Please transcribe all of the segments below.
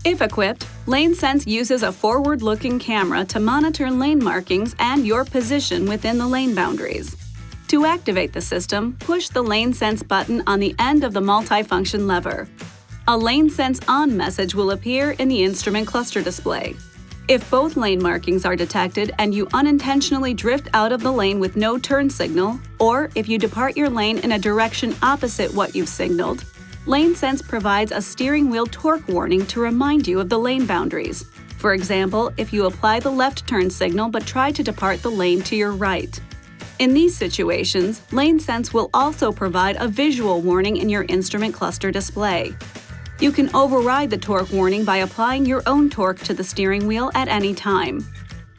If equipped, LaneSense uses a forward-looking camera to monitor lane markings and your position within the lane boundaries. To activate the system, push the LaneSense button on the end of the multifunction lever. A LaneSense On message will appear in the instrument cluster display. If both lane markings are detected and you unintentionally drift out of the lane with no turn signal, or if you depart your lane in a direction opposite what you've signaled, LaneSense provides a steering wheel torque warning to remind you of the lane boundaries. For example, if you apply the left turn signal but try to depart the lane to your right. In these situations, LaneSense will also provide a visual warning in your instrument cluster display. You can override the torque warning by applying your own torque to the steering wheel at any time.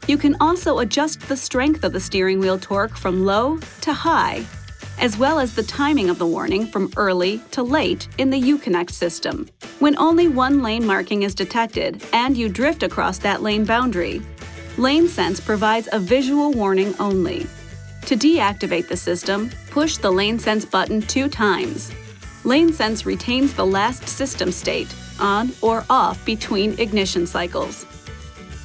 You can also adjust the strength of the steering wheel torque from low to high, as well as the timing of the warning from early to late in the Uconnect system. When only one lane marking is detected and you drift across that lane boundary, LaneSense provides a visual warning only. To deactivate the system, push the LaneSense button 2 times. LaneSense retains the last system state, on or off between ignition cycles.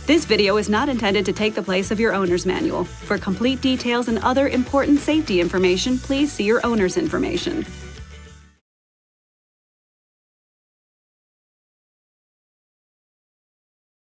This video is not intended to take the place of your owner's manual. For complete details and other important safety information, please see your owner's information.